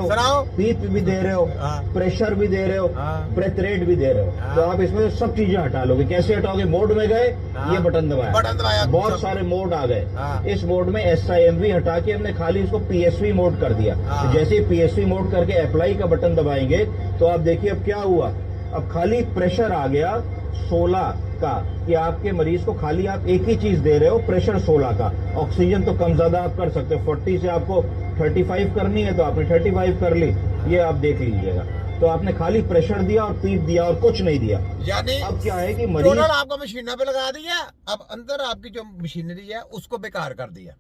सुनाओ। पीप भी दे रहे हो, प्रेशर भी दे रहे हो, ब्रेथ रेट भी दे रहे हो, तो आप इसमें सब चीजें हटा लोगे। कैसे हटाओगे? मोड में गए, ये बटन दबाया, बहुत सारे मोड आ गए। इस मोड में SIMV हटा के हमने खाली इसको PSV मोड कर दिया। तो जैसे ही PSV मोड करके अप्लाई का बटन दबाएंगे तो आप देखिए अब क्या हुआ। अब खाली प्रेशर आ गया 16 का, कि आपके मरीज को खाली आप एक ही चीज दे रहे हो, प्रेशर 16 का। ऑक्सीजन तो कम ज्यादा आप कर सकते हो, 40 से आपको 35 करनी है तो आपने 35 कर ली, ये आप देख लीजिएगा। तो आपने खाली प्रेशर दिया और पीप दिया और कुछ नहीं दिया। यानी अब क्या है कि मरीज आपको मशीनों पे लगा दिया, अब अंदर आपकी जो मशीनरी है उसको बेकार कर दिया।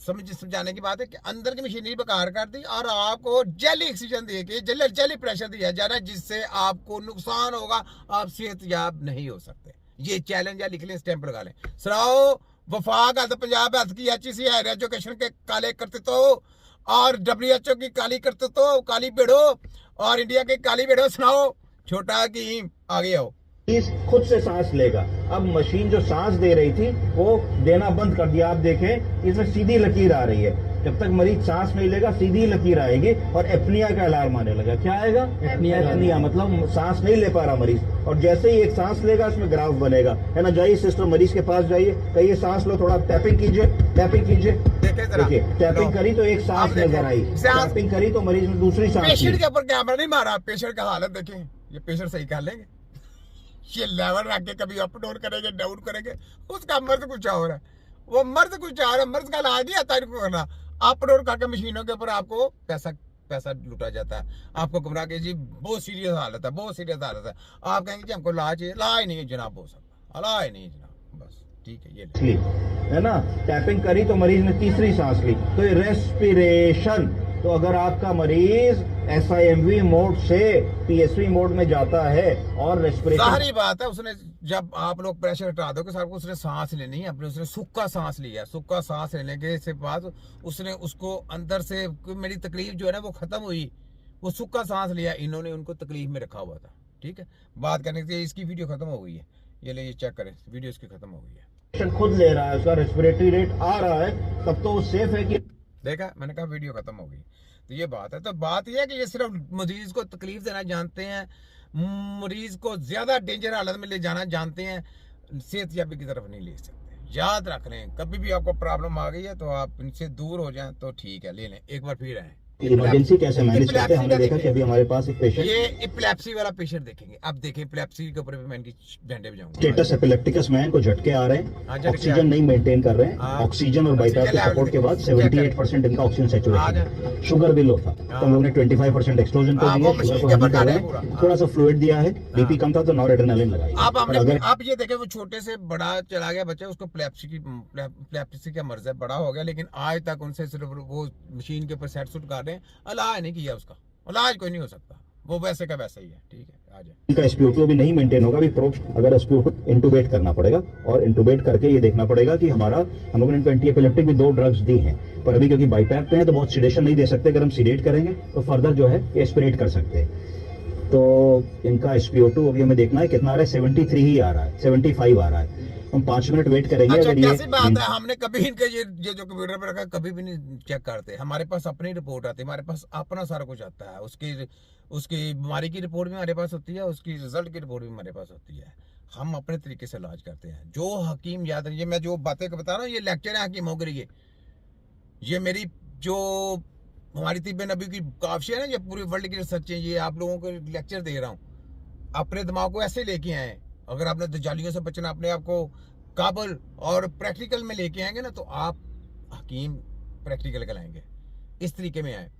समझाने की बात है कि अंदर की मशीनरी बेकार कर दी और आपको जेली ऑक्सीजन दे के जेली प्रेशर दिया जा रहा है, जिससे आपको नुकसान होगा, आप सेहतयाब नहीं हो सकते। ये चैलेंज है, लिख लें, स्टैंप लगा लें। सुनाओ। वफाक हेल्थ, पंजाब हेल्थ की HEC हायर एजुकेशन के काले कर्तृत्व और WHO की काली कर्तृत्व, काली बेड़ो और इंडिया के काली बेड़ो। सुनाओ। छोटा हकीम आगे आओ। खुद से सांस लेगा। अब मशीन जो सांस दे रही थी वो देना बंद कर दिया। आप देखें इसमें सीधी लकीर आ रही है। जब तक मरीज सांस नहीं लेगा सीधी लकीर आएगी और एपनिया का अलार्म आने लगा। क्या आएगा? एपनिया मतलब सांस नहीं ले पा रहा मरीज। और जैसे ही एक सांस लेगा इसमें ग्राफ बनेगा, है ना। जाइए सिस्टर, मरीज के पास जाइए, कहिए सांस लो, थोड़ा टैपिंग कीजिए, टैपिंग कीजिए। देखिए टैपिंग करी तो एक सांस नजर आई, टैपिंग करी तो मरीज ने दूसरी सांस। पेशेंट के ऊपर कैमरा नहीं मारा, पेशेंट का हालत देखें। ये पेशेंट सही कर लेंगे, ये लेवल रख के कभी अप डाउन करेंगे, डाउन करेंगे, उसका मर्द कुछ और है, वो मर्द कुछ और है। मर्द का इलाज नहीं आता इनको करना। अप डाउन करके मशीनों के ऊपर आपको पैसा लूटा जाता है, आपको गुमराह के जी बहुत सीरियस हालत है, बहुत सीरियस हालत है। आप कहेंगे कि हमको इलाज नहीं है जनाब, हो सकता इलाज नहीं है जनाब, बस ठीक है। ये है ना, टैपिंग करी तो मरीज ने तीसरी सांस ली, तो ये रेस्पिरेशन। तो अगर आपका मरीज SIMV मोड से PSV मोड में जाता है और रेस्पिरेशन, सारी बात है, उसने जब आप लोग प्रेशर हटा दो सर को, उसने सांस लेनी है अपने, उसने सूखा सांस लिया। सूखा सांस लेने के बाद उसने उसको अंदर से मेरी तकलीफ जो है ना वो खत्म हुई, वो सूखा सांस लिया। इन्होंने उनको तकलीफ में रखा हुआ था। ठीक है, बात करने के लिए इसकी वीडियो खत्म हो गई है, ये ले, ये चेक करें, वीडियो इसकी खत्म हो गई है। खुद ले रहा है, उसका रेस्पिरेटरी रेट आ रहा है, तब तो वो सेफ है। कि देखा, मैंने कहा वीडियो खत्म हो गई। तो ये बात है। तो बात ये है कि ये सिर्फ मरीज को तकलीफ देना जानते हैं, मरीज को ज्यादा डेंजर हालत में ले जाना जानते हैं, सेहतयाबी की तरफ नहीं ले सकते। याद रख लें, कभी भी आपको प्रॉब्लम आ गई है तो आप इनसे दूर हो जाएं तो ठीक है, ले लें। एक बार फिर आए इमरजेंसी कैसे मैनेज करते हैं, हमने देखा कि अभी हमारे पास एक पेशेंट, ये एपिलेप्सी वाला पेशेंट देखेंगे। अब देखें एपिलेप्सी के ऊपर भी मैं इनकी झंडे बजाऊंगा। स्टेटस एपिलेप्टिकस में इनको झटके आ रहे हैं, ऑक्सीजन नहीं मेंटेन कर रहे हैं, ऑक्सीजन और बाईपास के सपोर्ट के बाद 78% इनका ऑक्सीजन सैचुरेशन। शुगर भी लो था तो हम लोग ने 25% एक्सप्लोजन कर दिया, शुगर को कम कर रहे हैं, थोड़ा सा फ्लूइड दिया है, BP कम था तो नॉरएड्रेनालिन लगाई। आप ये देखें, वो छोटे से बड़ा चला गया बच्चा, उसको एपिलेप्सी का मर्ज है, बड़ा हो गया, लेकिन आज तक उनसे सिर्फ वो मशीन के ऊपर सेट सुट कर रहे हैं, इलाज नहीं किया उसका। इलाज कोई नहीं हो सकता, वो वैसे का वैसा ही है। ठीक है, आ जाए। इनका SpO2 भी नहीं मेंटेन होगा, अभी अगर SpO2 इंटूबेट करना पड़ेगा, और इंटूबेट करके ये देखना पड़ेगा कि हम लोगों ने इनको एंटी एपिलेप्टिक भी 2 ड्रग्स दी हैं, पर अभी क्योंकि बाईपैप पे है तो बहुत सीडेशन नहीं दे सकते। अगर हम सीडेट करेंगे तो फर्दर जो है एस्पिरेट कर सकते हैं। तो इनका SpO2 अभी हमें देखना है कितना आ रहा है, 73 ही आ रहा है, 75 आ रहा है। हम 5 मिनट वेट करेंगे। अच्छा, कैसी बात है, हमने कभी इनके ये जो कंप्यूटर पे रखा कभी भी नहीं चेक करते। हमारे पास अपनी रिपोर्ट आती है, हमारे पास अपना सारा कुछ आता है। उसकी बीमारी की रिपोर्ट भी हमारे पास होती है, उसकी रिजल्ट की रिपोर्ट भी हमारे पास होती है। हम अपने तरीके से इलाज करते हैं। जो हकीम याद रखिए, मैं जो बातें बता रहा हूँ ये लेक्चर है हकीमों के लिए। ये मेरी जो हमारी तिब्बे नबी की काफिया है ना, ये पूरी वर्ल्ड की रिसर्च है, ये आप लोगों को लेक्चर दे रहा हूँ। अपने दिमाग को ऐसे लेके आए। अगर आपने दज्जालियों से बचना, अपने आप को काबल और प्रैक्टिकल में लेके आएंगे ना, तो आप हकीम प्रैक्टिकल कहलाएंगे। इस तरीके में आए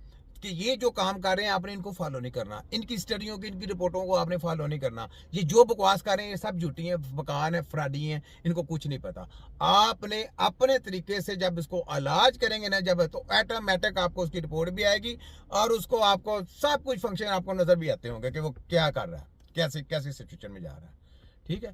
कि ये जो काम कर रहे हैं आपने इनको फॉलो नहीं करना, इनकी स्टडियों की, इनकी रिपोर्टों को आपने फॉलो नहीं करना। ये जो बकवास कर रहे हैं ये सब झूठी हैं, बकान है, फ्रॉडी हैं, इनको कुछ नहीं पता। आपने अपने तरीके से जब इसको इलाज करेंगे ना, जब तो ऑटोमेटिक आपको उसकी रिपोर्ट भी आएगी और उसको आपको सब कुछ फंक्शन आपको नजर भी आते होंगे कि वो क्या कर रहा है, कैसी सिचुएशन में जा रहा है। ठीक है,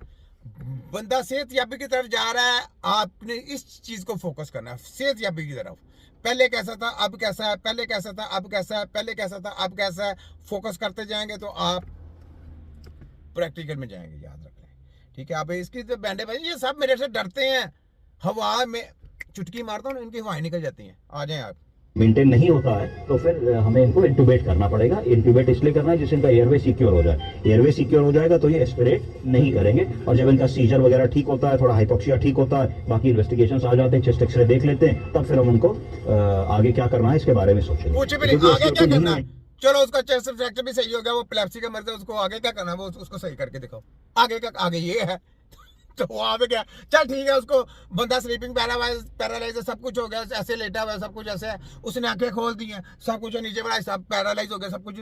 बंदा सेहतयाबी की तरफ जा रहा है, आपने इस चीज को फोकस करना है, सेहतयाबी की तरफ। पहले कैसा था, अब कैसा है, पहले कैसा था, अब कैसा है, पहले कैसा था, अब कैसा है। फोकस करते जाएंगे तो आप प्रैक्टिकल में जाएंगे, याद रख लें। ठीक है, आप इसकी तो बैंडे भाई, ये सब मेरे से डरते हैं। हवा में चुटकी मारता हूँ, इनकी हवाएं निकल जाती हैं। आ जाए आप। मेंटेन नहीं होता है तो फिर हमें इनको इंट्यूबेट करना पड़ेगा। इंट्यूबेट इसलिए करना है जिससे इनका एयरवे सिक्योर हो जाए। एयरवे सिक्योर हो जाएगा तो ये एस्पिरेट नहीं करेंगे, और जब इनका सीजर वगैरह ठीक होता है, थोड़ा हाइपोक्सिया ठीक होता है, बाकी इन्वेस्टिगेशंस आ जाते हैं, चेस्ट एक्सरे देख लेते हैं, तब फिर हम उनको आगे क्या करना है इसके बारे में सोचेंगे। कुछ भी नहीं, आगे क्या करना है, चलो उसका चेस्ट फ्रैक्चर भी सही हो गया, वो एपिलेप्सी का मर्ज है, उसको आगे क्या करना है, वो उसको सही करके दिखाओ। आगे क्या, आगे ये है तो वहां पे क्या, चल ठीक है, उसको बंदा स्लीपिंग पैरालाइज सब कुछ हो गया, ऐसे लेटा हुआ है, सब कुछ ऐसे है, उसने आंखें खोल दी हैं, सब कुछ नीचे बढ़ा, सब पैरालाइज हो गया, सब कुछ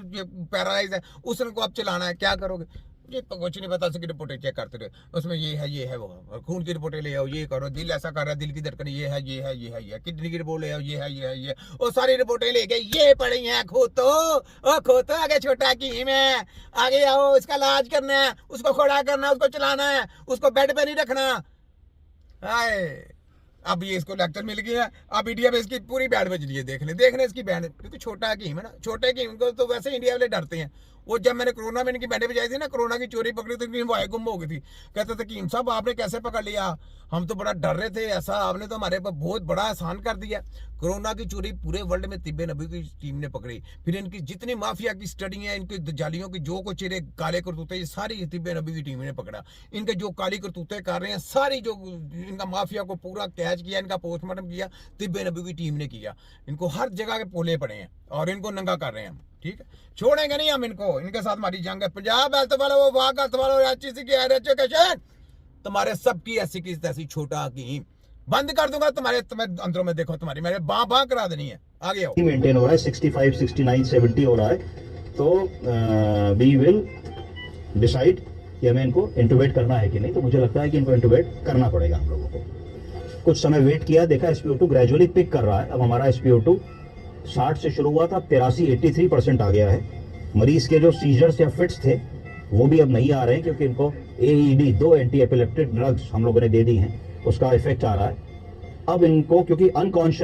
पैरालाइज है, उसने को अब चलाना है, क्या करोगे? ये कुछ नहीं पता, उसकी रिपोर्टें चेक करते रहे, उसमें ये है वो, खून की रिपोर्टें ले आओ, ये करो, दिल ऐसा कर रहा है, दिल की धड़कन ये है, किडनी की रिपोर्ट ले आओ, ये है, और सारी रिपोर्टें लेके ये पड़ी हैं, खोतो आगे छोटा की में आगे आओ, इसका इलाज करना है, उसको खड़ा करना है, उसको चलाना है, उसको बेड पे नहीं रखना। हाय, अब ये इसको लेक्चर मिल गया, अब इंडिया में इसकी पूरी बैंड बज रही है, देखने इसकी बैंड, क्योंकि छोटा हकीम है ना, छोटे हकीम को तो वैसे इंडिया वाले डरते हैं। वो जब मैंने कोरोना में इनकी बैंडें बजाई थी ना, कोरोना की चोरी पकड़ी तो इनकी वाई गुम हो गई थी, कहते थे हकीम साहब आपने कैसे पकड़ लिया, हम तो बड़ा डर रहे थे, ऐसा आपने तो हमारे पर बहुत बड़ा आसान कर दिया। कोरोना की चोरी पूरे वर्ल्ड में तिब्बे नबी की टीम ने पकड़ी, फिर इनकी जितनी माफिया की स्टडी है, इनकी जालियों की जो को चेहरे काले करतूते, ये सारी तिब्बे नबी की टीम ने पकड़ा। इनके जो काली करतूते कर रहे हैं सारी, जो इनका माफिया को पूरा कैच किया, इनका पोस्टमार्टम किया, तिब्बे नबी की टीम ने किया। इनको हर जगह के पोले पड़े हैं और इनको नंगा कर रहे हैं, ठीक है, छोड़ेंगे नहीं हम इनको, इनके साथ हमारी जंग है। पंजाब हेल्थ वालों, वो वाक हेल्थ वालों, एचईसी की एजुकेशन, तुम्हारे सबकी ऐसी की तैसी छोटा की बंद कर दूंगा, तुम्हारे अंदरों में देखो, तुम्हारी मेरे बाँ करा देनी है। आगे आओ, मेंटेन हो रहा है 65, 69, 70 हो रहा है, तो वी विल डिसाइड कि हमें इनको इंट्यूबेट करना है कि नहीं। तो मुझे लगता है कि इनको इंट्यूबेट करना पड़ेगा हम लोगों को। कुछ समय वेट किया, देखा SpO2 ग्रेजुअली पिक कर रहा है। अब हमारा SpO2 60 से शुरू हुआ था, 83% आ गया है। मरीज के जो सीजर्स या फिट्स थे वो भी अब नहीं आ रहे हैं, क्योंकि इनको AED 2 एंटी एपिलेप्टिक ड्रग्स हम लोगों ने दे दी हैं, उसका इफेक्ट आ रहा है। अब इनको क्योंकि अनकॉन्शियस